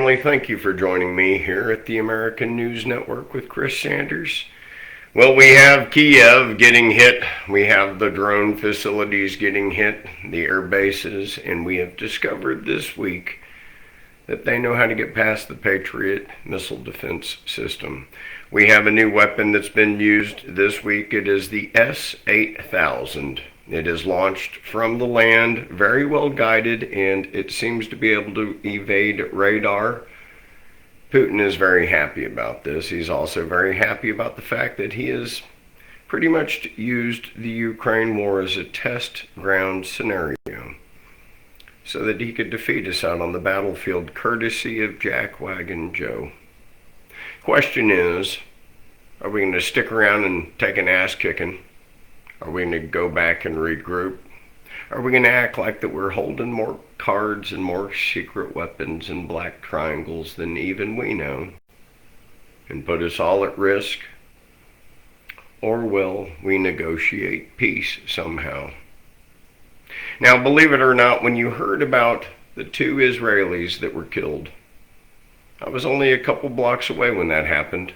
family. Thank you for joining me here at the American News Network with Chris Sanders. Well, we have Kiev getting hit. We have the drone facilities getting hit, the air bases, and we have discovered this week that they know how to get past the Patriot missile defense system. We have a new weapon that's been used this week. It is the S-8000. It is launched from the land, very well guided, and it seems to be able to evade radar. Putin is very happy about this. He's also very happy about the fact that he has pretty much used the Ukraine war as a test ground scenario so that he could defeat us out on the battlefield courtesy of Jackwagon Joe. Question is, are we going to stick around and take an ass kicking? Are we going to go back and regroup? Are we going to act like that we're holding more cards and more secret weapons and black triangles than even we know and put us all at risk? Or will we negotiate peace somehow? Now, believe it or not, when you heard about the 2 Israelis that were killed, I was only a couple blocks away when that happened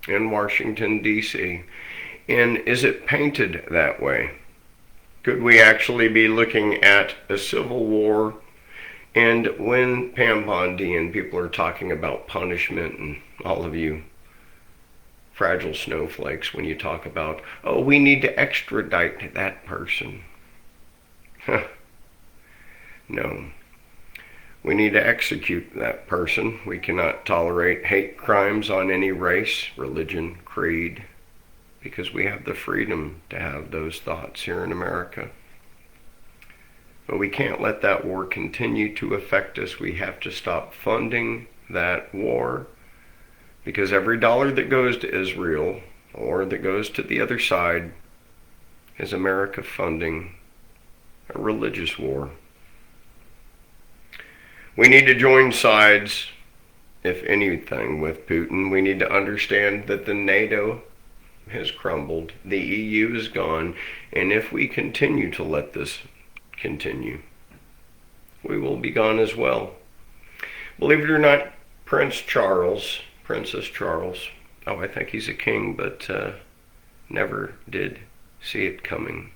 in Washington, D.C. And is it painted that way? Could we actually be looking at a civil war? And when Pam Bondi and people are talking about punishment, and all of you fragile snowflakes, when you talk about, oh, we need to extradite that person. No. We need to execute that person. We cannot tolerate hate crimes on any race, religion, creed, because we have the freedom to have those thoughts here in America. But we can't let that war continue to affect us. We have to stop funding that war, because every dollar that goes to Israel or that goes to the other side is America funding a religious war. We need to join sides, if anything, with Putin. We need to understand that the NATO has crumbled, the EU is gone, and if we continue to let this continue, we will be gone as well. Believe it or not, Princess Charles, oh, I think he's a king, but never did see it coming.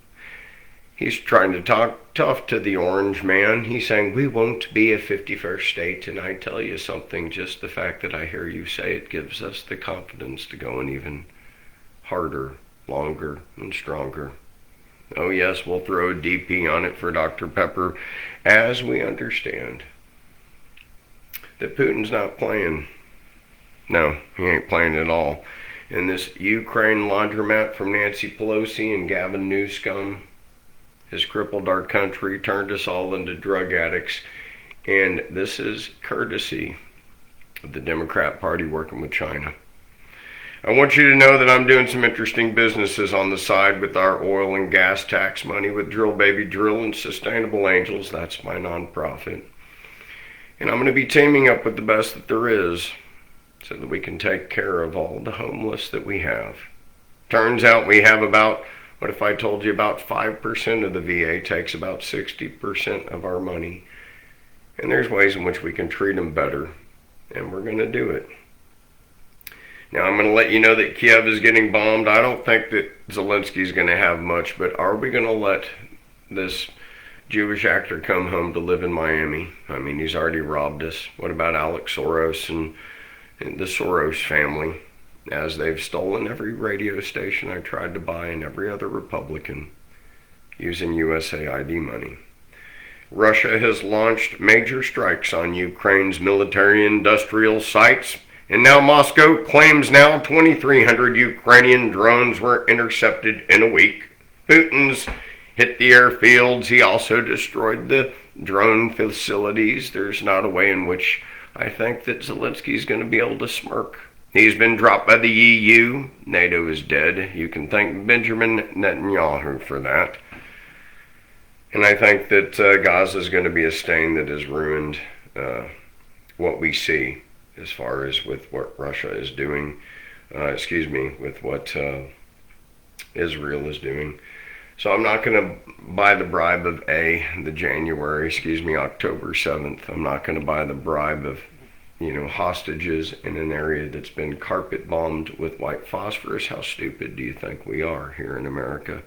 He's trying to talk tough to the orange man. He's saying, we won't be a 51st state, and I tell you something, just the fact that I hear you say it gives us the confidence to go and even harder, longer, and stronger. Oh yes, we'll throw a DP on it for Dr. Pepper, as we understand that Putin's not playing. No, he ain't playing at all. And this Ukraine laundromat from Nancy Pelosi and Gavin Newsom has crippled our country, turned us all into drug addicts, and this is courtesy of the Democrat Party working with China. I want you to know that I'm doing some interesting businesses on the side with our oil and gas tax money with Drill Baby Drill and Sustainable Angels. That's my nonprofit. And I'm going to be teaming up with the best that there is so that we can take care of all the homeless that we have. Turns out we have about, what if I told you about 5% of the VA takes about 60% of our money. And there's ways in which we can treat them better, and we're going to do it. Now, I'm going to let you know that Kiev is getting bombed. I don't think that Zelensky's going to have much, but are we going to let this Jewish actor come home to live in Miami? I mean, he's already robbed us. What about Alex Soros and the Soros family, as they've stolen every radio station I tried to buy and every other Republican using USAID money? Russia has launched major strikes on Ukraine's military-industrial sites. And now Moscow claims now 2,300 Ukrainian drones were intercepted in a week. Putin's hit the airfields. He also destroyed the drone facilities. There's not a way in which I think that Zelensky's going to be able to smirk. He's been dropped by the EU. NATO is dead. You can thank Benjamin Netanyahu for that. And I think that Gaza is going to be a stain that has ruined what we see as far as with what Russia is doing, with what Israel is doing. So I'm not going to buy the bribe of October 7th. I'm not going to buy the bribe of hostages in an area that's been carpet bombed with white phosphorus. How stupid do you think we are here in America?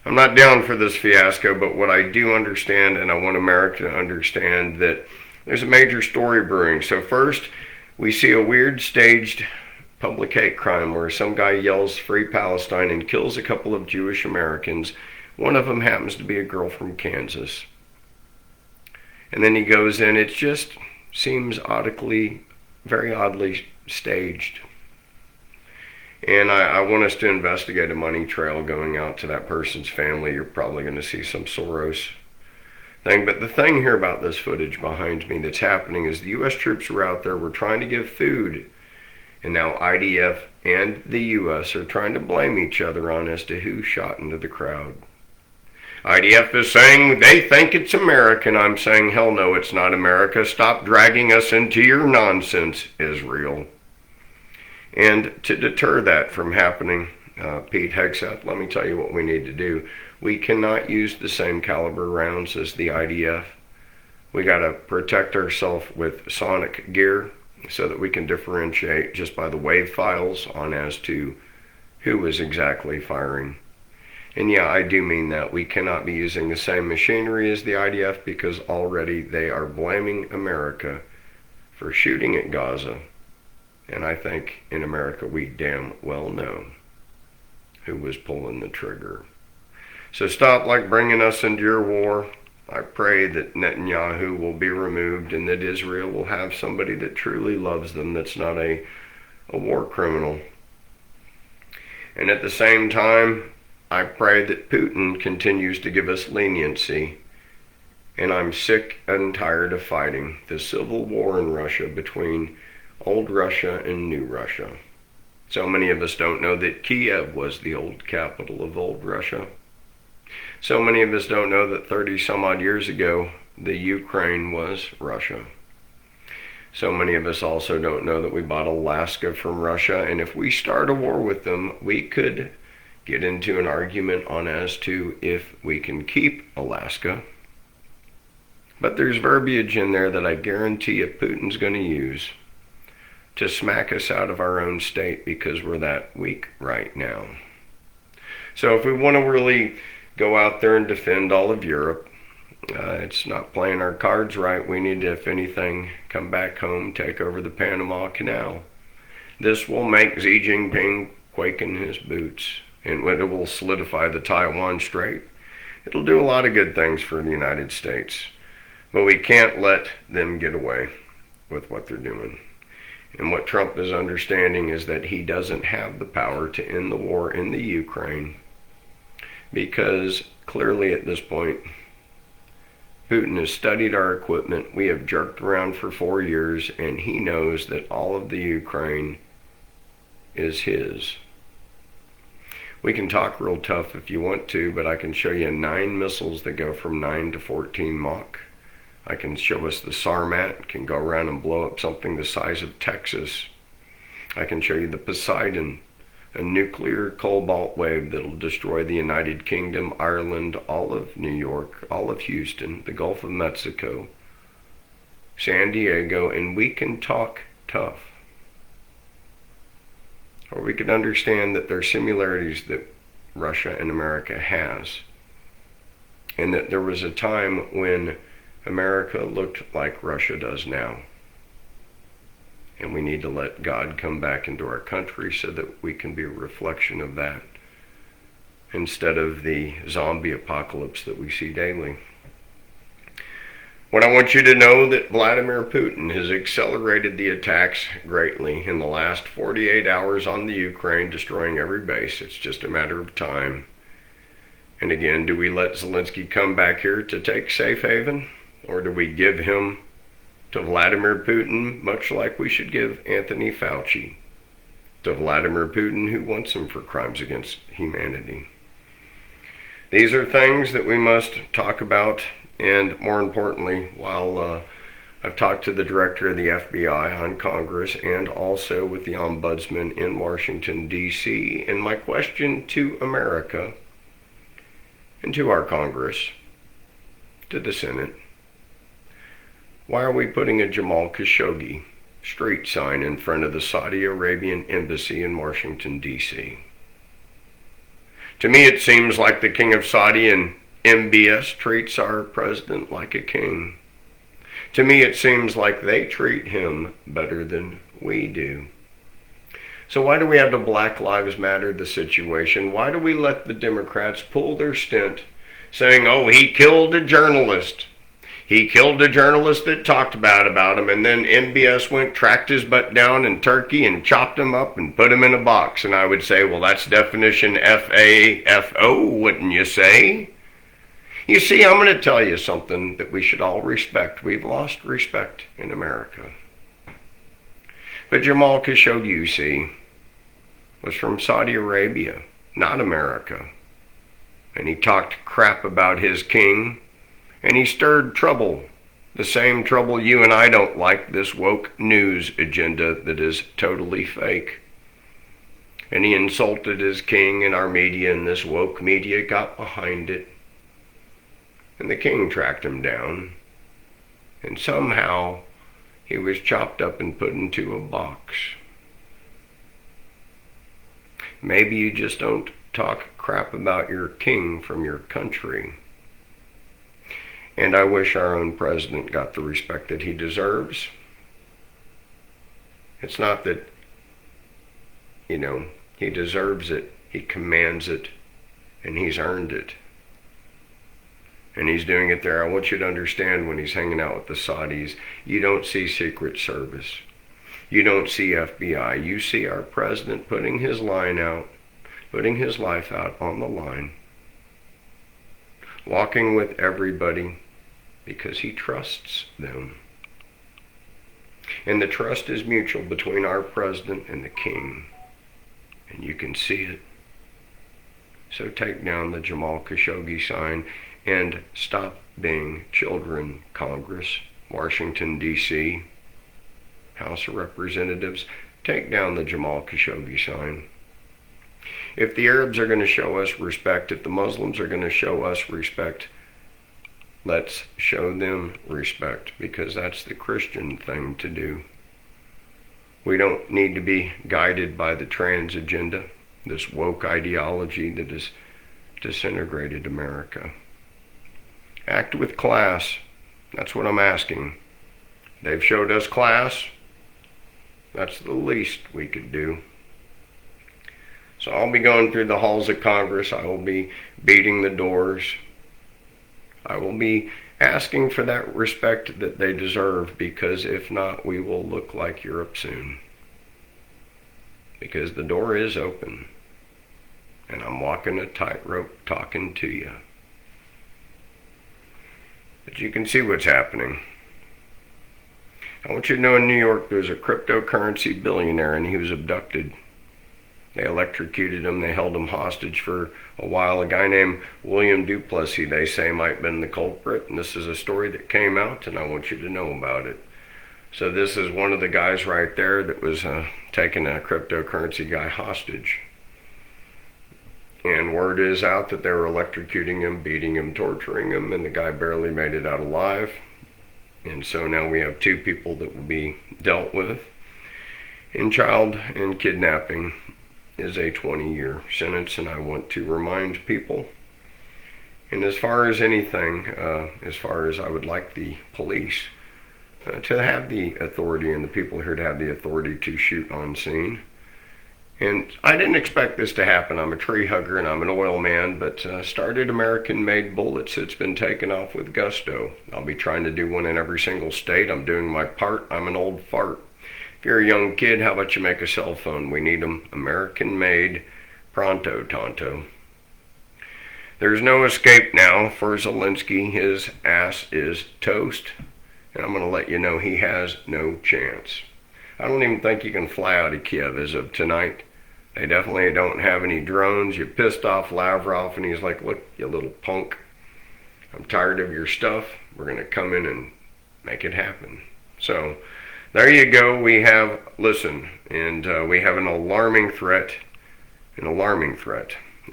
I'm not down for this fiasco, but what I do understand, and I want America to understand, that there's a major story brewing. So first, we see a weird staged public hate crime where some guy yells "Free Palestine" and kills a couple of Jewish Americans. One of them happens to be a girl from Kansas. And then he goes in. It just seems very oddly staged. And I want us to investigate a money trail going out to that person's family. You're probably going to see some Soros thing. But the thing here about this footage behind me that's happening is the U.S. troops were out there. We're trying to give food. And now IDF and the U.S. are trying to blame each other on as to who shot into the crowd. IDF is saying they think it's America, and I'm saying, hell no, it's not America. Stop dragging us into your nonsense, Israel. And to deter that from happening, Pete Hegseth, let me tell you what we need to do. We cannot use the same caliber rounds as the IDF. We got to protect ourselves with sonic gear so that we can differentiate just by the wave files on as to who is exactly firing. And yeah, I do mean that. We cannot be using the same machinery as the IDF because already they are blaming America for shooting at Gaza. And I think in America we damn well know who was pulling the trigger. So stop bringing us into your war. I pray that Netanyahu will be removed and that Israel will have somebody that truly loves them, that's not a war criminal. And at the same time, I pray that Putin continues to give us leniency. And I'm sick and tired of fighting the civil war in Russia between old Russia and new Russia. So many of us don't know that Kiev was the old capital of old Russia. So many of us don't know that 30 some odd years ago, the Ukraine was Russia. So many of us also don't know that we bought Alaska from Russia, and if we start a war with them, we could get into an argument on as to if we can keep Alaska. But there's verbiage in there that I guarantee you Putin's going to use to smack us out of our own state because we're that weak right now. So if we want to really go out there and defend all of Europe, it's not playing our cards right. We need to, if anything, come back home, take over the Panama Canal. This will make Xi Jinping quake in his boots, and it will solidify the Taiwan Strait. It'll do a lot of good things for the United States, but we can't let them get away with what they're doing. And what Trump is understanding is that he doesn't have the power to end the war in the Ukraine, because clearly at this point, Putin has studied our equipment. We have jerked around for 4 years, and he knows that all of the Ukraine is his. We can talk real tough if you want to, but I can show you 9 missiles that go from 9 to 14 Mach. I can show us the Sarmat, can go around and blow up something the size of Texas. I can show you the Poseidon, a nuclear cobalt wave that'll destroy the United Kingdom, Ireland, all of New York, all of Houston, the Gulf of Mexico, San Diego, and we can talk tough. Or we can understand that there are similarities that Russia and America has, and that there was a time when America looked like Russia does now. And we need to let God come back into our country so that we can be a reflection of that, instead of the zombie apocalypse that we see daily. What I want you to know that Vladimir Putin has accelerated the attacks greatly in the last 48 hours on the Ukraine, destroying every base. It's just a matter of time. And again, do we let Zelensky come back here to take safe haven? Or do we give him to Vladimir Putin, much like we should give Anthony Fauci to Vladimir Putin, who wants him for crimes against humanity? These are things that we must talk about, and more importantly, while I've talked to the director of the FBI on Congress and also with the ombudsman in Washington, D.C., and my question to America and to our Congress, to the Senate, Why are we putting a Jamal Khashoggi street sign in front of the Saudi Arabian embassy in Washington, D.C.? To me, it seems like the King of Saudi and MBS treats our president like a king. To me, it seems like they treat him better than we do. So why do we have the Black Lives Matter the situation? Why do we let the Democrats pull their stint saying, oh, he killed a journalist. He killed a journalist that talked bad about him, and then MBS went, tracked his butt down in Turkey and chopped him up and put him in a box. And I would say, well, that's definition FAFO, wouldn't you say? You see, I'm going to tell you something that we should all respect. We've lost respect in America. But Jamal Khashoggi, you see, was from Saudi Arabia, not America. And he talked crap about his king. And he stirred trouble, the same trouble you and I don't like, this woke news agenda that is totally fake. And he insulted his king, and our media and this woke media got behind it. And the king tracked him down. And somehow he was chopped up and put into a box. Maybe you just don't talk crap about your king from your country. And I wish our own president got the respect that he deserves. It's not that, he deserves it. He commands it. And he's earned it. And he's doing it there. I want you to understand, when he's hanging out with the Saudis, you don't see Secret Service. You don't see FBI. You see our president putting his life out on the line. Walking with everybody because he trusts them. And the trust is mutual between our president and the king. And you can see it. So take down the Jamal Khashoggi sign and stop being children, Congress, Washington, D.C., House of Representatives. Take down the Jamal Khashoggi sign. If the Arabs are going to show us respect, if the Muslims are going to show us respect, let's show them respect, because that's the Christian thing to do. We don't need to be guided by the trans agenda, this woke ideology that has disintegrated America. Act with class. That's what I'm asking. They've showed us class. That's the least we could do. So I'll be going through the halls of Congress. I will be beating the doors. I will be asking for that respect that they deserve, because if not, we will look like Europe soon. Because the door is open, and I'm walking a tightrope talking to you. But you can see what's happening. I want you to know, in New York, there's a cryptocurrency billionaire, and he was abducted. They electrocuted him. They held him hostage for a while. A guy named William Duplessis, they say, might have been the culprit. And this is a story that came out, and I want you to know about it. So this is one of the guys right there that was taking a cryptocurrency guy hostage. And word is out that they were electrocuting him, beating him, torturing him, and the guy barely made it out alive. And so now we have 2 people that will be dealt with. And child and kidnapping is a 20-year sentence, and I want to remind people. And as far as anything, as far as I would like the police to have the authority, and the people here to have the authority to shoot on scene. And I didn't expect this to happen. I'm a tree hugger and I'm an oil man, but started American-made bullets. It's been taken off with gusto. I'll be trying to do one in every single state. I'm doing my part. I'm an old fart. If you're a young kid, how about you make a cell phone? We need them American-made, pronto, tonto. There's no escape now for Zelensky. His ass is toast. And I'm going to let you know he has no chance. I don't even think you can fly out of Kiev as of tonight. They definitely don't have any drones. You pissed off Lavrov, and he's like, look, you little punk, I'm tired of your stuff. We're going to come in and make it happen. So there you go. We have, listen, and we have an alarming threat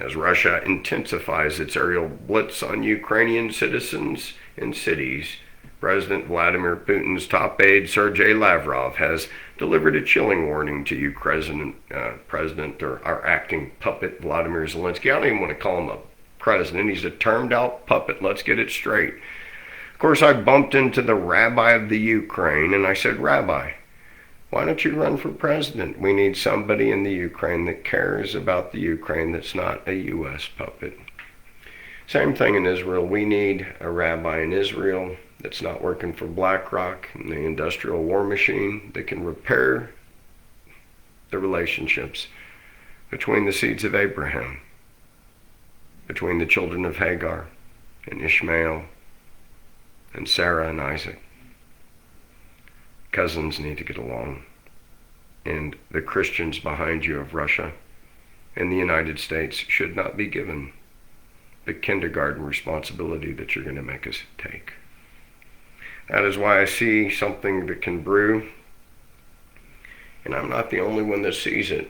as Russia intensifies its aerial blitz on Ukrainian citizens and cities President Vladimir Putin's top aide Sergei Lavrov has delivered a chilling warning to President or our acting puppet Vladimir Zelensky. I don't even want to call him a president. He's a termed out puppet. Let's get it straight. Of course, I bumped into the rabbi of the Ukraine and I said, Rabbi, why don't you run for president? We need somebody in the Ukraine that cares about the Ukraine that's not a U.S. puppet. Same thing in Israel. We need a rabbi in Israel that's not working for BlackRock and the industrial war machine that can repair the relationships between the seeds of Abraham, between the children of Hagar and Ishmael and Sarah and Isaac. Cousins need to get along. And the Christians behind you of Russia and the United States should not be given the kindergarten responsibility that you're going to make us take. That is why I see something that can brew, and I'm not the only one that sees it.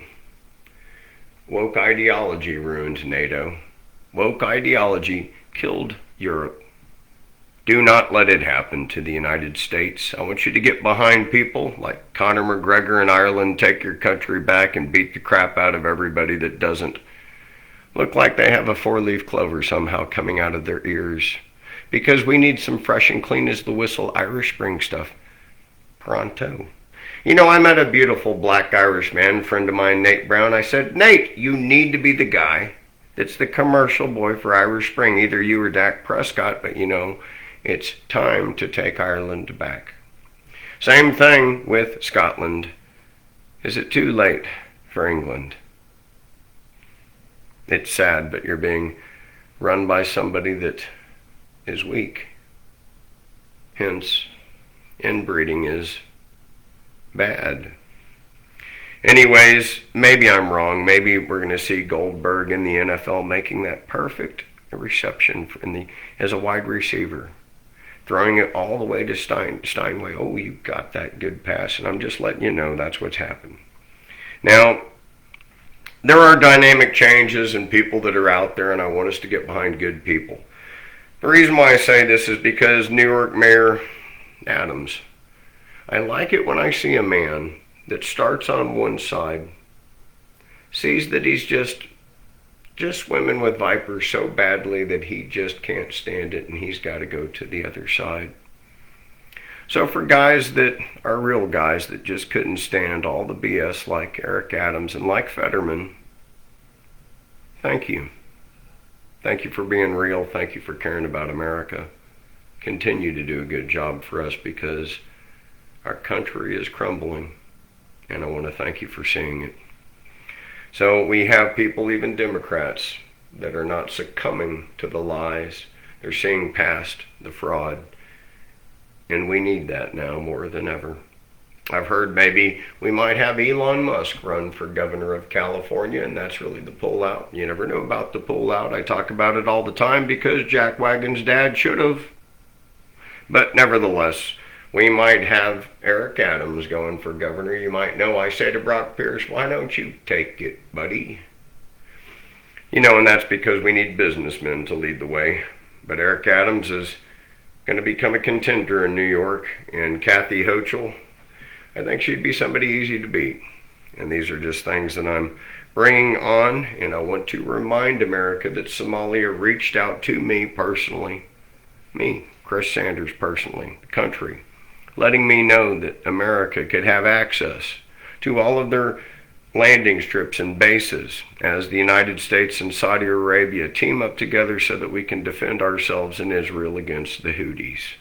Woke ideology ruined NATO. Woke ideology killed Europe. Do not let it happen to the United States. I want you to get behind people like Conor McGregor in Ireland, take your country back and beat the crap out of everybody that doesn't look like they have a four-leaf clover somehow coming out of their ears. Because we need some fresh and clean as the whistle Irish Spring stuff. Pronto. You know, I met a beautiful black Irish man, friend of mine, Nate Brown. I said, Nate, you need to be the guy that's the commercial boy for Irish Spring. Either you or Dak Prescott, but you know, it's time to take Ireland back. Same thing with Scotland. Is it too late for England? It's sad, but you're being run by somebody that is weak. Hence, inbreeding is bad. Anyways, maybe I'm wrong. Maybe we're going to see Goldberg in the NFL making that perfect reception as a wide receiver, throwing it all the way to Steinway. Oh, you got that good pass, and I'm just letting you know that's what's happened. Now, there are dynamic changes and people that are out there, and I want us to get behind good people. The reason why I say this is because New York Mayor Adams, I like it when I see a man that starts on one side, sees that he's just swimming with vipers so badly that he just can't stand it and he's got to go to the other side. So for guys that are real guys that just couldn't stand all the BS like Eric Adams and like Fetterman, thank you. Thank you for being real. Thank you for caring about America. Continue to do a good job for us because our country is crumbling, and I want to thank you for seeing it. So we have people, even Democrats, that are not succumbing to the lies. They're seeing past the fraud, and we need that now more than ever. I've heard maybe we might have Elon Musk run for governor of California, and that's really the pullout. You never know about the pullout. I talk about it all the time because Jack Wagon's dad should have. But nevertheless, we might have Eric Adams going for governor. You might know I say to Brock Pierce, why don't you take it, buddy? You know, and that's because we need businessmen to lead the way. But Eric Adams is going to become a contender in New York, and Kathy Hochul, I think she'd be somebody easy to beat. And these are just things that I'm bringing on, and I want to remind America that Somalia reached out to me personally, me, Chris Sanders personally, the country, letting me know that America could have access to all of their landing strips and bases as the United States and Saudi Arabia team up together so that we can defend ourselves in Israel against the Houthis.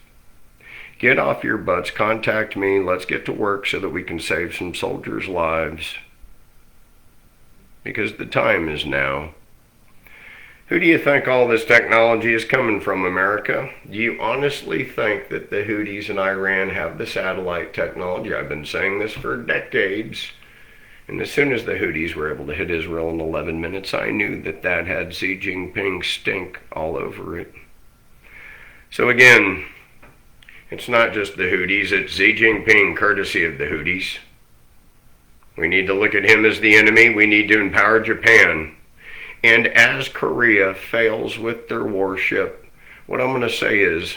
Get off your butts, contact me, let's get to work so that we can save some soldiers' lives. Because the time is now. Who do you think all this technology is coming from, America? Do you honestly think that the Houthis in Iran have the satellite technology? I've been saying this for decades. And as soon as the Houthis were able to hit Israel in 11 minutes, I knew that that had Xi Jinping stink all over it. So again, it's not just the Houthis, it's Xi Jinping courtesy of the Houthis. We need to look at him as the enemy. We need to empower Japan. And as Korea fails with their warship, what I'm going to say is,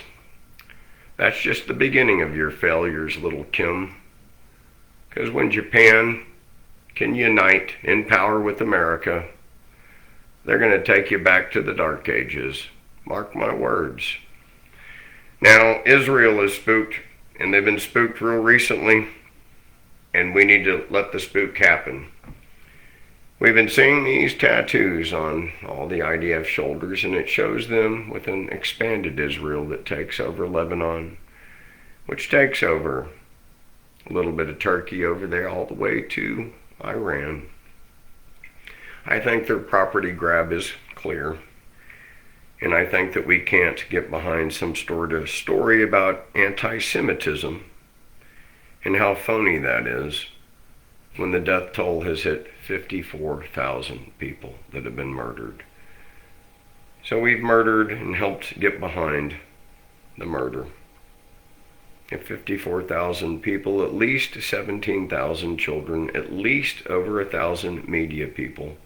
That's just the beginning of your failures, little Kim. Because when Japan can unite in power with America, they're going to take you back to the Dark Ages. Mark my words. Now, Israel is spooked, and they've been spooked real recently, and we need to let the spook happen. We've been seeing these tattoos on all the IDF shoulders, and it shows them with an expanded Israel that takes over Lebanon, which takes over a little bit of Turkey over there all the way to Iran. I think their property grab is clear, and I think that we can't get behind some sort of story about anti-Semitism and how phony that is when the death toll has hit 54,000 people that have been murdered. So we've murdered and helped get behind the murder. At 54,000 people, at least 17,000 children, at least over 1,000 media people,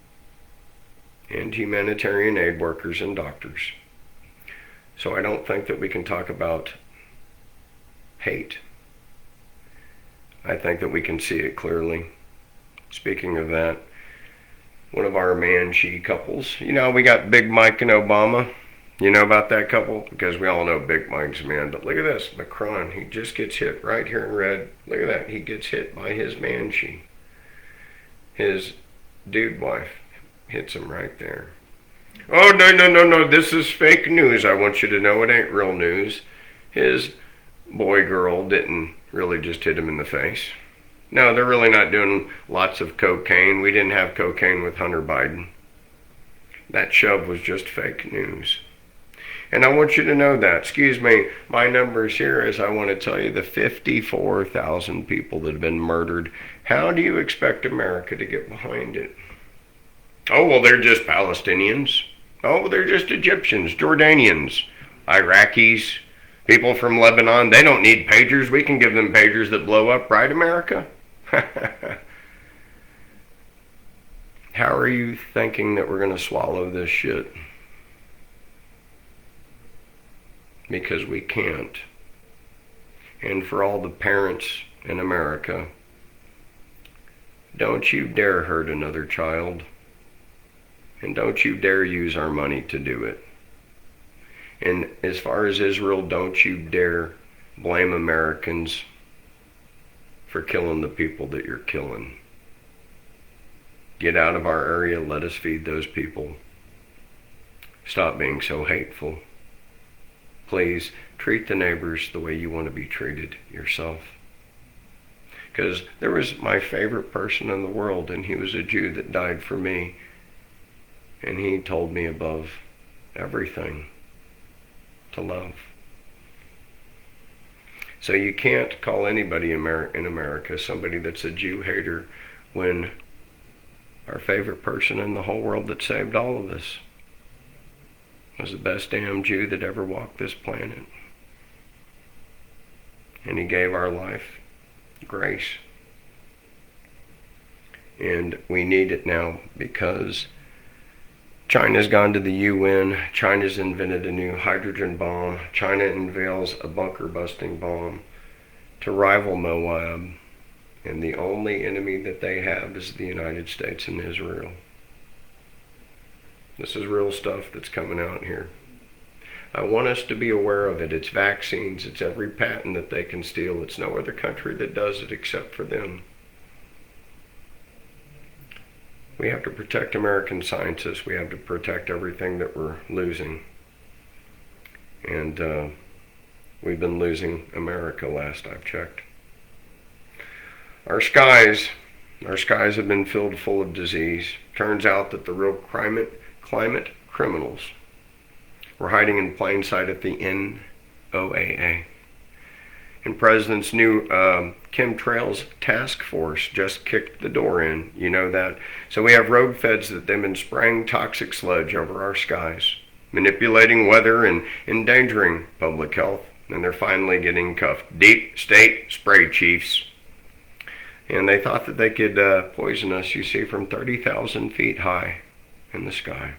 and humanitarian aid workers and doctors. So I don't think that we can talk about hate. I think that we can see it clearly. Speaking of that, one of our man-she couples, you know, we got Big Mike and Obama. You know about that couple? Because we all know Big Mike's a man. But look at this, Macron, he just gets hit right here in red. Look at that, he gets hit by his man-she. His dude wife hits him right there. Oh, no, this is fake news. I want you to know it ain't real news. His boy-girl didn't really just hit him in the face. No, they're really not doing lots of cocaine. We didn't have cocaine with Hunter Biden. That shove was just fake news. And I want you to know that. Excuse me, my numbers here is I want to tell you the 54,000 people that have been murdered. How do you expect America to get behind it? Oh, well, they're just Palestinians. Oh, they're just Egyptians, Jordanians, Iraqis, people from Lebanon. They don't need pagers. We can give them pagers that blow up, right, America? How are you thinking that we're going to swallow this shit? Because we can't. And for all the parents in America, don't you dare hurt another child. And don't you dare use our money to do it. And as far as Israel, don't you dare blame Americans for killing the people that you're killing. Get out of our area, let us feed those people. Stop being so hateful. Please treat the neighbors the way you want to be treated yourself. Because there was my favorite person in the world, and he was a Jew that died for me. And he told me above everything to love. So you can't call anybody in America somebody that's a Jew hater when our favorite person in the whole world that saved all of us was the best damn Jew that ever walked this planet. And he gave our life grace. And we need it now because China's gone to the UN. China's invented a new hydrogen bomb. China unveils a bunker-busting bomb to rival Moab. And the only enemy that they have is the United States and Israel. This is real stuff that's coming out here. I want us to be aware of it. It's vaccines. It's every patent that they can steal. It's no other country that does it except for them. We have to protect American scientists. We have to protect everything that we're losing. And we've been losing America last I've checked. Our skies have been filled full of disease. Turns out that the real climate criminals were hiding in plain sight at the NOAA. And President's new chemtrails task force just kicked the door in. You know that. So we have road feds that they've been spraying toxic sludge over our skies, manipulating weather and endangering public health. And they're finally getting cuffed. Deep state spray chiefs. And they thought that they could poison us, you see, from 30,000 feet high in the sky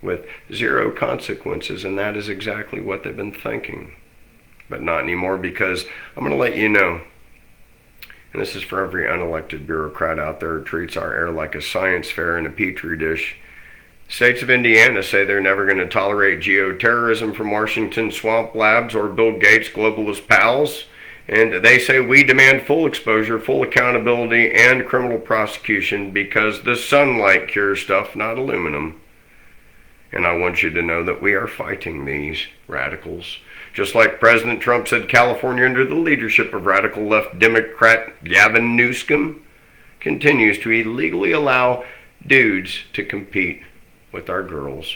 with zero consequences. And that is exactly what they've been thinking. but not anymore, because I'm going to let you know, and this is for every unelected bureaucrat out there who treats our air like a science fair in a petri dish. States of Indiana say they're never going to tolerate geoterrorism from Washington swamp labs or Bill Gates' globalist pals. And they say we demand full exposure, full accountability, and criminal prosecution because the sunlight cures stuff, not aluminum. And I want you to know that we are fighting these radicals. Just like President Trump said California, under the leadership of radical left Democrat Gavin Newsom, continues to illegally allow dudes to compete with our girls.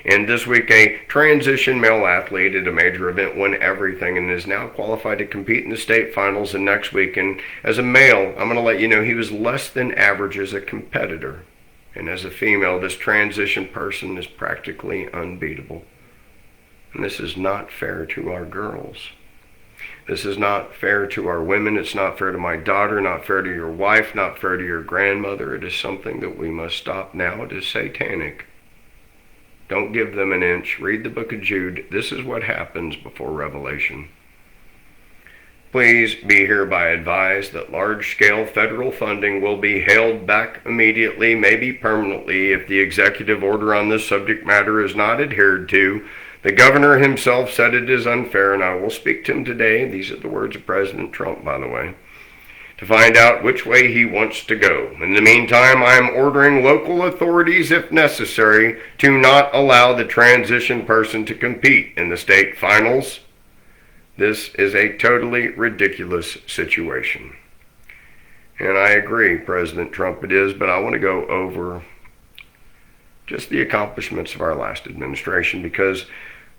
And this week, a transition male athlete at a major event won everything and is now qualified to compete in the state finals and next week. And as a male, I'm going to let you know he was less than average as a competitor. And as a female, this transition person is practically unbeatable. And this is not fair to our girls. This is not fair to our women. It's not fair to my daughter, not fair to your wife, not fair to your grandmother. It is something that we must stop now. It is satanic. Don't give them an inch. Read the book of Jude. This is what happens before Revelation. Please be hereby advised that large-scale federal funding will be held back immediately, maybe permanently, if the executive order on this subject matter is not adhered to. The governor himself said it is unfair, and I will speak to him today. These are the words of President Trump, by the way, to find out which way he wants to go. In the meantime, I am ordering local authorities, if necessary, to not allow the transition person to compete in the state finals. This is a totally ridiculous situation. And I agree, President Trump, it is, but I want to go over just the accomplishments of our last administration, because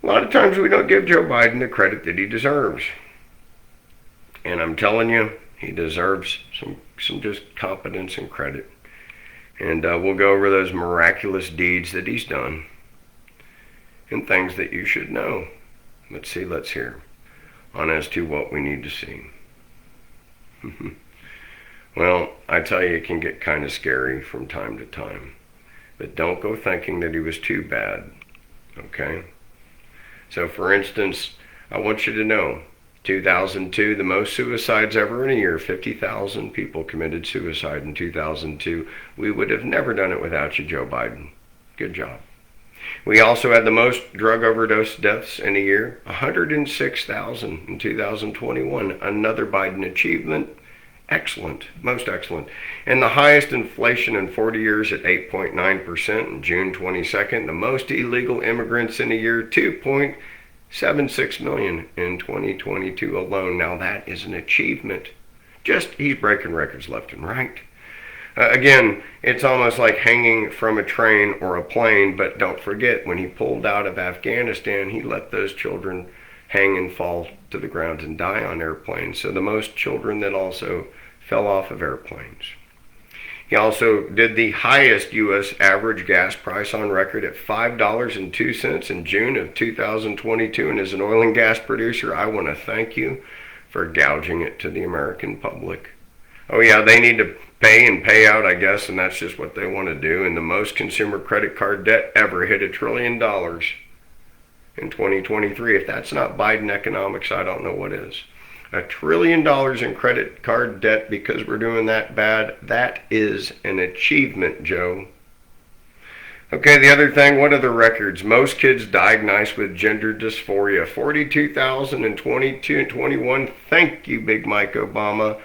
a lot of times we don't give Joe Biden the credit that he deserves. And I'm telling you, he deserves some just competence and credit. And we'll go over those miraculous deeds that he's done and things that you should know. Let's hear on as to what we need to see. Well, I tell you, it can get kind of scary from time to time. But don't go thinking that he was too bad, okay? So, for instance, I want you to know, 2002, the most suicides ever in a year. 50,000 people committed suicide in 2002. We would have never done it without you, Joe Biden. Good job. We also had the most drug overdose deaths in a year, 106,000 in 2021. Another Biden achievement. Excellent, most excellent. And the highest inflation in 40 years at 8.9% on June 22nd. The most illegal immigrants in a year, 2.76 million in 2022 alone. Now that is an achievement. Just, he's breaking records left and right. Again, it's almost like hanging from a train or a plane, but don't forget, when he pulled out of Afghanistan, he let those children hang and fall to the ground and die on airplanes. So the most children that also fell off of airplanes. He also did the highest U.S. average gas price on record at $5.02 in June of 2022. And as an oil and gas producer, I want to thank you for gouging it to the American public. Oh yeah, they need to pay and pay out, I guess, and that's just what they want to do. And the most consumer credit card debt ever hit $1 trillion in 2023. If that's not Biden economics, I don't know what is. $1 trillion in credit card debt because we're doing that bad. That is an achievement, Joe. Okay, the other thing, what are the records? Most kids diagnosed with gender dysphoria. 42,000 in 22 and 21. Thank you, Big Mike Obama.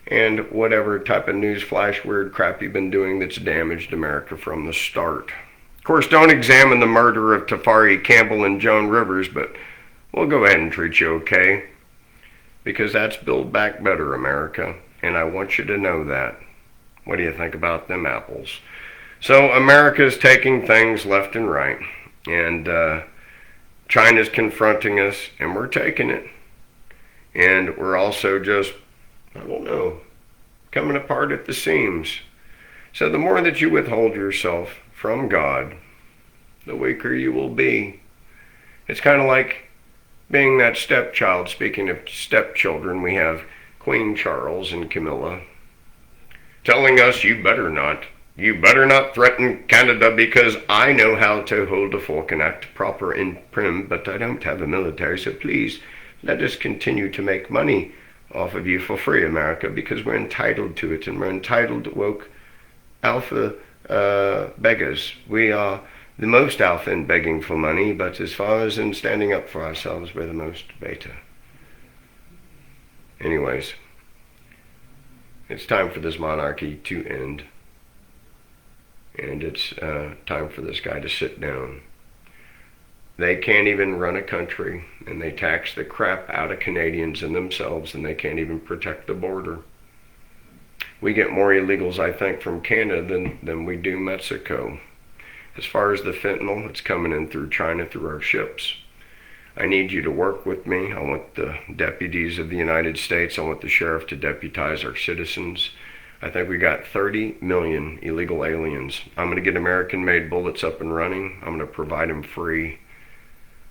And whatever type of newsflash weird crap you've been doing that's damaged America from the start. Of course, don't examine the murder of Tafari Campbell and Joan Rivers, but we'll go ahead and treat you okay. Because that's Build Back Better America, and I want you to know that. What do you think about them apples? So America's taking things left and right, and China's confronting us, and we're taking it. And we're also just, I don't know, coming apart at the seams. So the more that you withhold yourself from God, the weaker you will be. It's kind of like being that stepchild. Speaking of stepchildren, we have Queen Charles and Camilla telling us, you better not You better not threaten Canada because I know how to hold a falcon act proper and prim, but I don't have a military, so please let us continue to make money off of you for free, America, because we're entitled to it, and we're entitled to woke alpha beggars. We are the most alpha in begging for money, but as far as in standing up for ourselves, we're the most beta. Anyways, it's time for this monarchy to end. And it's time for this guy to sit down. They can't even run a country, and they tax the crap out of Canadians and themselves, and they can't even protect the border. We get more illegals, I think, from Canada than we do Mexico. As far as the fentanyl, it's coming in through China through our ships. I need you to work with me. I want the deputies of the United States, I want the sheriff to deputize our citizens. I think we got 30 million illegal aliens. I'm going to get American-made bullets up and running. I'm going to provide them free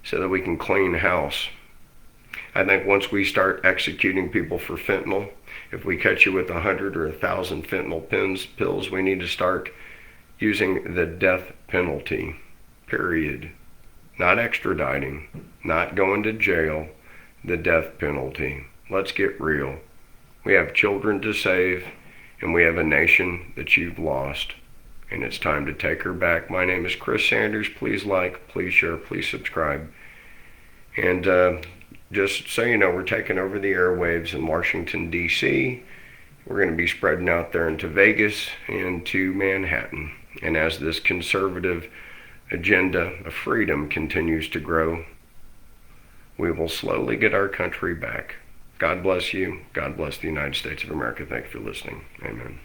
so that we can clean house. I think once we start executing people for fentanyl, if we catch you with 100 or 1,000 fentanyl pills, we need to start using the death penalty, period. Not extraditing, not going to jail, the death penalty. Let's get real. We have children to save, and we have a nation that you've lost, and it's time to take her back. My name is Chris Sanders. Please like, please share, please subscribe. And just so you know, we're taking over the airwaves in Washington, D.C. We're going to be spreading out there into Vegas and to Manhattan. And as this conservative agenda of freedom continues to grow, we will slowly get our country back. God bless you. God bless the United States of America. Thank you for listening. Amen.